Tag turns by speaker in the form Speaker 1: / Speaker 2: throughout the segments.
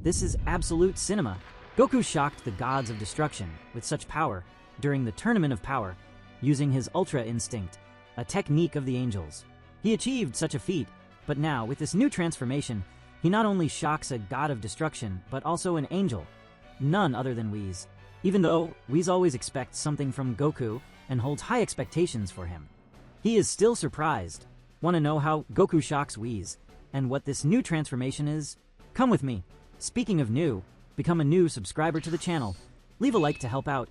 Speaker 1: This is absolute cinema. Goku shocked the gods of destruction with such power during the Tournament of Power, using his Ultra Instinct, a technique of the angels. He achieved such a feat, but now, with this new transformation, he not only shocks a god of destruction, but also an angel, none other than Whis. Even though Whis always expects something from Goku and holds high expectations for him, he is still surprised. Want to know how Goku shocks Whis and what this new transformation is? Come with me. Speaking of new, become a new subscriber to the channel, leave a like to help out,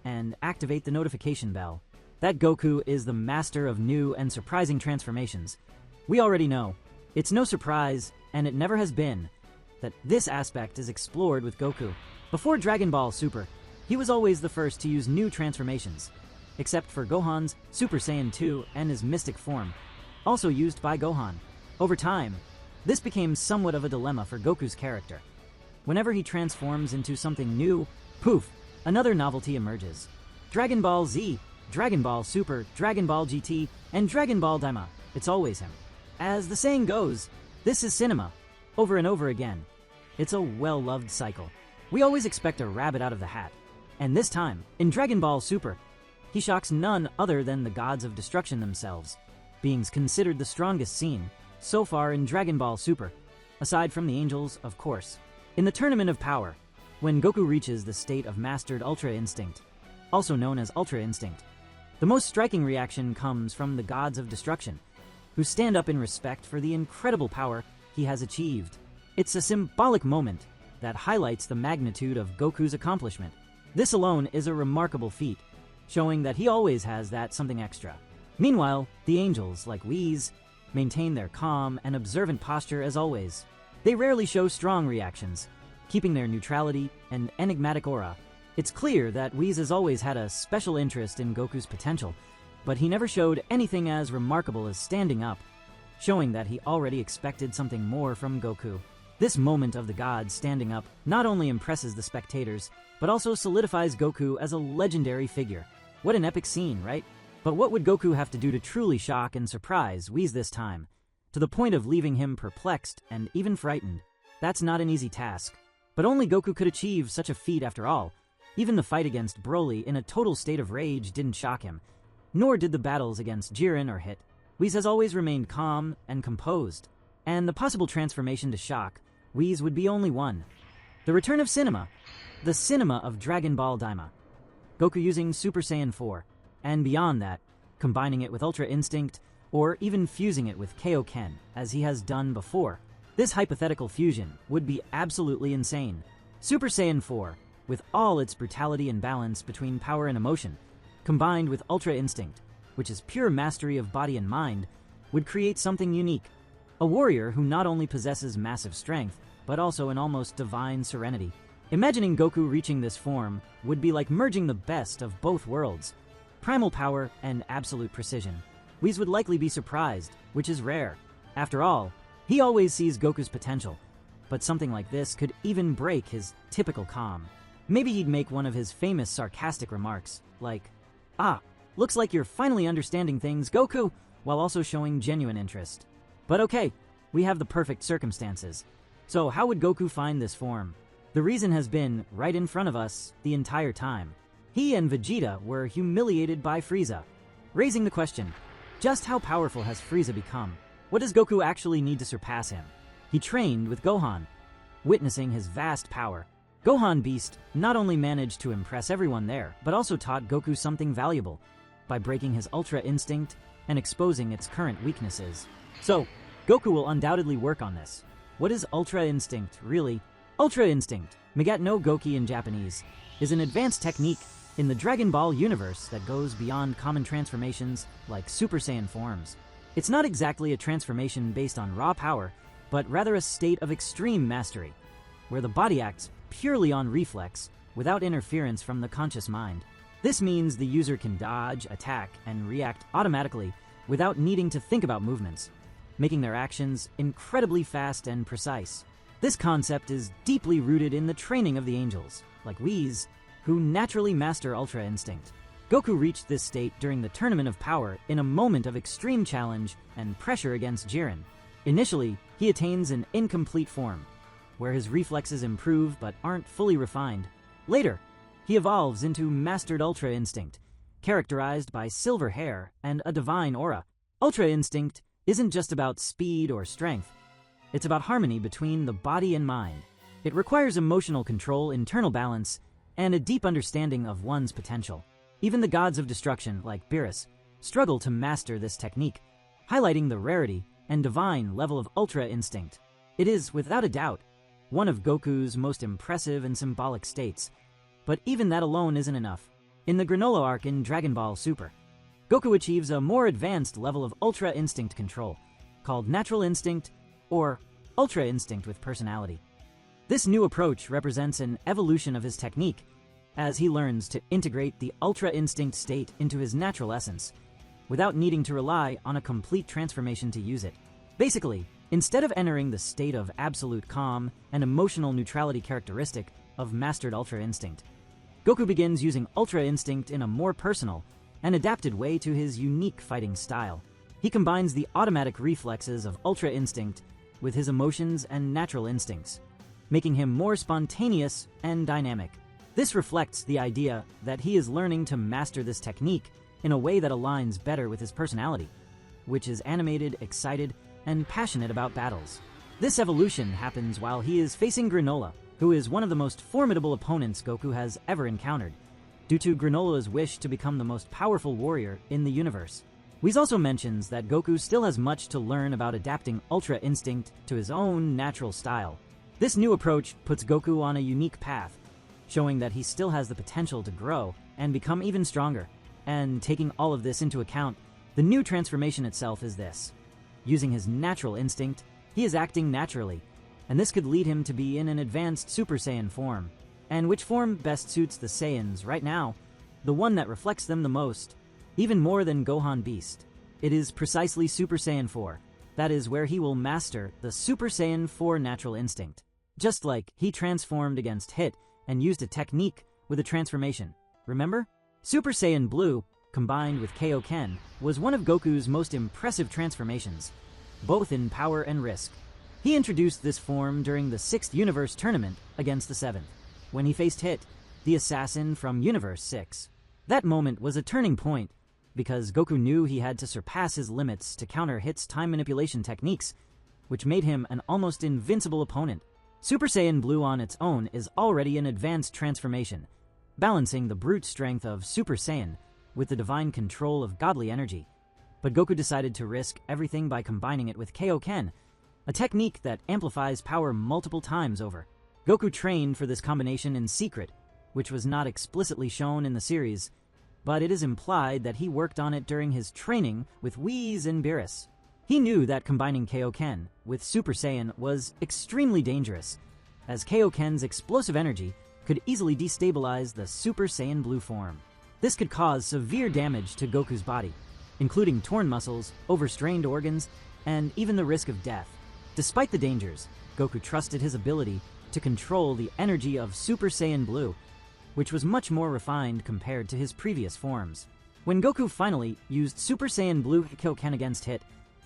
Speaker 1: and activate the notification bell. That Goku is the master of new and surprising transformations. We already know, it's no surprise, and it never has been, that this aspect is explored with Goku. Before Dragon Ball Super, he was always the first to use new transformations, except for Gohan's Super Saiyan 2 and his mystic form, also used by Gohan. Over time, this became somewhat of a dilemma for Goku's character. Whenever he transforms into something new, poof, another novelty emerges. Dragon Ball Z, Dragon Ball Super, Dragon Ball GT, and Dragon Ball Daima, it's always him. As the saying goes, this is cinema, over and over again. It's a well-loved cycle. We always expect a rabbit out of the hat. And this time, in Dragon Ball Super, he shocks none other than the gods of destruction themselves, being considered the strongest scene so far in Dragon Ball Super, aside from the angels, of course. In the Tournament of Power, when Goku reaches the state of Mastered Ultra Instinct, also known as Ultra Instinct, the most striking reaction comes from the gods of destruction, who stand up in respect for the incredible power he has achieved. It's a symbolic moment that highlights the magnitude of Goku's accomplishment. This alone is a remarkable feat, showing that he always has that something extra. Meanwhile, the angels, like Whis, maintain their calm and observant posture as always. They rarely show strong reactions, keeping their neutrality and enigmatic aura. It's clear that Whis has always had a special interest in Goku's potential, but he never showed anything as remarkable as standing up, showing that he already expected something more from Goku. This moment of the gods standing up not only impresses the spectators, but also solidifies Goku as a legendary figure. What an epic scene, right? But what would Goku have to do to truly shock and surprise Whis this time, to the point of leaving him perplexed and even frightened? That's not an easy task, but only Goku could achieve such a feat after all. Even the fight against Broly in a total state of rage didn't shock him, nor did the battles against Jiren or Hit. Whis has always remained calm and composed, and the possible transformation to shock Whis would be only one. The return of cinema, the cinema of Dragon Ball Daima. Goku using Super Saiyan 4, and beyond that, combining it with Ultra Instinct, or even fusing it with Kaioken, as he has done before. This hypothetical fusion would be absolutely insane. Super Saiyan 4, with all its brutality and balance between power and emotion, combined with Ultra Instinct, which is pure mastery of body and mind, would create something unique. A warrior who not only possesses massive strength, but also an almost divine serenity. Imagining Goku reaching this form would be like merging the best of both worlds, primal power and absolute precision. Whis would likely be surprised, which is rare. After all, he always sees Goku's potential, but something like this could even break his typical calm. Maybe he'd make one of his famous sarcastic remarks, like, "Ah, looks like you're finally understanding things, Goku," while also showing genuine interest. But okay, we have the perfect circumstances. So how would Goku find this form? The reason has been right in front of us the entire time. He and Vegeta were humiliated by Frieza, raising the question, just how powerful has Frieza become? What does Goku actually need to surpass him? He trained with Gohan. Witnessing his vast power, Gohan Beast not only managed to impress everyone there, but also taught Goku something valuable by breaking his Ultra Instinct and exposing its current weaknesses. So, Goku will undoubtedly work on this. What is Ultra Instinct, really? Ultra Instinct, Magat no Goki in Japanese, is an advanced technique in the Dragon Ball universe that goes beyond common transformations like Super Saiyan forms. It's not exactly a transformation based on raw power, but rather a state of extreme mastery, where the body acts purely on reflex without interference from the conscious mind. This means the user can dodge, attack, and react automatically without needing to think about movements, making their actions incredibly fast and precise. This concept is deeply rooted in the training of the angels, like Whis, who naturally master Ultra Instinct. Goku reached this state during the Tournament of Power in a moment of extreme challenge and pressure against Jiren. Initially, he attains an incomplete form, where his reflexes improve but aren't fully refined. Later, he evolves into Mastered Ultra Instinct, characterized by silver hair and a divine aura. Ultra Instinct isn't just about speed or strength, it's about harmony between the body and mind. It requires emotional control, internal balance, and a deep understanding of one's potential. Even the gods of destruction, like Beerus, struggle to master this technique, highlighting the rarity and divine level of Ultra Instinct. It is, without a doubt, one of Goku's most impressive and symbolic states, but even that alone isn't enough. In the Granola arc in Dragon Ball Super, Goku achieves a more advanced level of Ultra Instinct control, called Natural Instinct or Ultra Instinct with Personality. This new approach represents an evolution of his technique, as he learns to integrate the Ultra Instinct state into his natural essence, without needing to rely on a complete transformation to use it. Basically, instead of entering the state of absolute calm and emotional neutrality characteristic of Mastered Ultra Instinct, Goku begins using Ultra Instinct in a more personal and adapted way to his unique fighting style. He combines the automatic reflexes of Ultra Instinct with his emotions and natural instincts, making him more spontaneous and dynamic. This reflects the idea that he is learning to master this technique in a way that aligns better with his personality, which is animated, excited, and passionate about battles. This evolution happens while he is facing Granola, who is one of the most formidable opponents Goku has ever encountered, due to Granola's wish to become the most powerful warrior in the universe. Whis also mentions that Goku still has much to learn about adapting Ultra Instinct to his own natural style. This new approach puts Goku on a unique path, showing that he still has the potential to grow and become even stronger. And taking all of this into account, the new transformation itself is this. Using his natural instinct, he is acting naturally, and this could lead him to be in an advanced Super Saiyan form. And which form best suits the Saiyans right now? The one that reflects them the most, even more than Gohan Beast. It is precisely Super Saiyan 4. That is where he will master the Super Saiyan 4 natural instinct. Just like he transformed against Hit and used a technique with a transformation. Remember? Super Saiyan Blue, combined with Kaioken, was one of Goku's most impressive transformations, both in power and risk. He introduced this form during the 6th Universe Tournament against the 7th, when he faced Hit, the assassin from Universe 6. That moment was a turning point, because Goku knew he had to surpass his limits to counter Hit's time manipulation techniques, which made him an almost invincible opponent. Super Saiyan Blue on its own is already an advanced transformation, balancing the brute strength of Super Saiyan with the divine control of godly energy. But Goku decided to risk everything by combining it with Kaioken, a technique that amplifies power multiple times over. Goku trained for this combination in secret, which was not explicitly shown in the series, but it is implied that he worked on it during his training with Whis and Beerus. He knew that combining Kaioken with Super Saiyan was extremely dangerous, as Kaioken's explosive energy could easily destabilize the Super Saiyan Blue form. This could cause severe damage to Goku's body, including torn muscles, overstrained organs, and even the risk of death. Despite the dangers, Goku trusted his ability to control the energy of Super Saiyan Blue, which was much more refined compared to his previous forms. When Goku finally used Super Saiyan Blue Kaioken against Hit,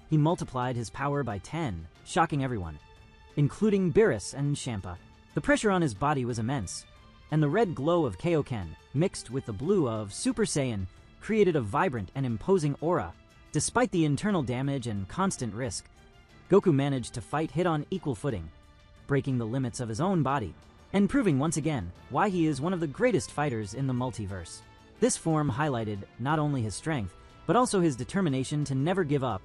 Speaker 1: he multiplied his power by 10, shocking everyone, including Beerus and Champa. The pressure on his body was immense, and the red glow of Kaioken, mixed with the blue of Super Saiyan, created a vibrant and imposing aura. Despite the internal damage and constant risk, Goku managed to fight Hit on equal footing, breaking the limits of his own body, and proving once again why he is one of the greatest fighters in the multiverse. This form highlighted not only his strength, but also his determination to never give up,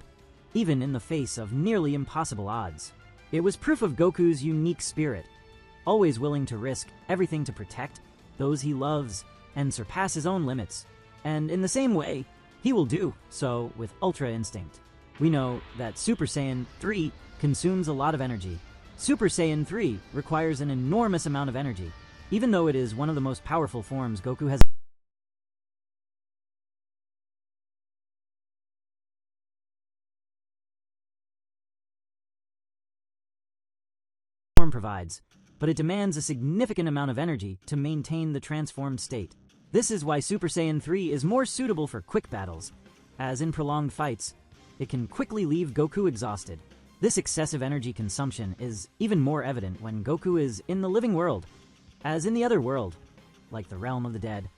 Speaker 1: even in the face of nearly impossible odds. It was proof of Goku's unique spirit, always willing to risk everything to protect those he loves and surpass his own limits. And in the same way, he will do so with Ultra Instinct. We know that Super Saiyan 3 consumes a lot of energy. Super Saiyan 3 requires an enormous amount of energy, even though it is one of the most powerful forms Goku has provides, but it demands a significant amount of energy to maintain the transformed state. This is why Super Saiyan 3 is more suitable for quick battles, as in prolonged fights, it can quickly leave Goku exhausted. This excessive energy consumption is even more evident when Goku is in the living world. As in the other world, like the realm of the dead,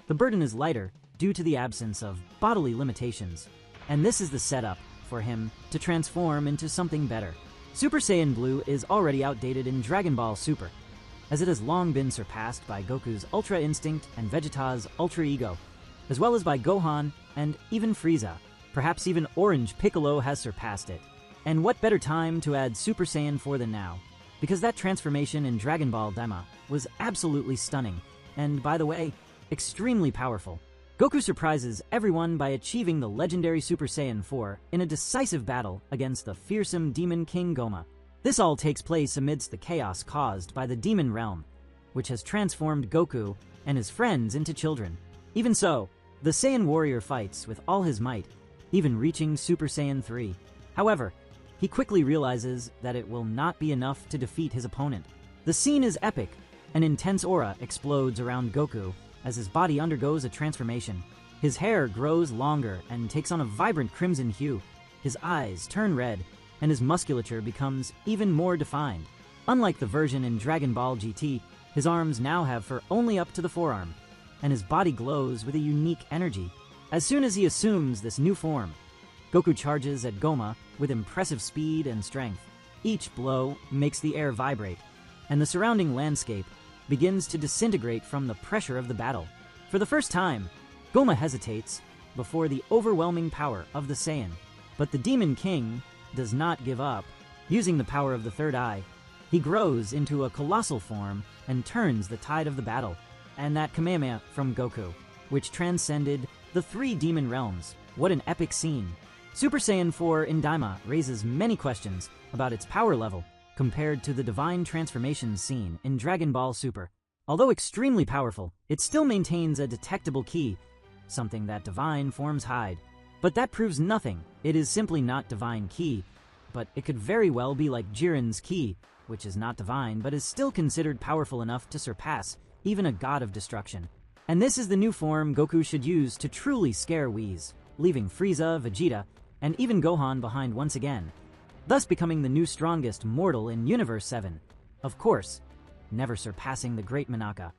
Speaker 1: the burden is lighter due to the absence of bodily limitations, and this is the setup for him to transform into something better. Super Saiyan Blue is already outdated in Dragon Ball Super, as it has long been surpassed by Goku's Ultra Instinct and Vegeta's Ultra Ego, as well as by Gohan and even Frieza. Perhaps even Orange Piccolo has surpassed it. And what better time to add Super Saiyan 4 than now? Because that transformation in Dragon Ball Daima was absolutely stunning, and by the way, extremely powerful. Goku surprises everyone by achieving the legendary Super Saiyan 4 in a decisive battle against the fearsome Demon King Goma. This all takes place amidst the chaos caused by the Demon Realm, which has transformed Goku and his friends into children. Even so, the Saiyan warrior fights with all his might, even reaching Super Saiyan 3. However, he quickly realizes that it will not be enough to defeat his opponent. The scene is epic. An intense aura explodes around Goku as his body undergoes a transformation. His hair grows longer and takes on a vibrant crimson hue. His eyes turn red, and his musculature becomes even more defined. Unlike the version in Dragon Ball GT, his arms now have fur only up to the forearm, and his body glows with a unique energy. As soon as he assumes this new form, Goku charges at Goma with impressive speed and strength. Each blow makes the air vibrate, and the surrounding landscape begins to disintegrate from the pressure of the battle. For the first time, Goma hesitates before the overwhelming power of the Saiyan. But the Demon King does not give up. Using the power of the third eye, he grows into a colossal form and turns the tide of the battle. And that Kamehameha from Goku, which transcended the 3 demon realms. What an epic scene. Super Saiyan 4 in Daima raises many questions about its power level compared to the divine transformation scene in Dragon Ball Super. Although extremely powerful, it still maintains a detectable ki, something that divine forms hide. But that proves nothing. It is simply not divine ki, but it could very well be like Jiren's ki, which is not divine but is still considered powerful enough to surpass even a god of destruction. And this is the new form Goku should use to truly scare Whis, leaving Frieza, Vegeta, and even Gohan behind once again, thus becoming the new strongest mortal in Universe 7. Of course, never surpassing the great Manaka.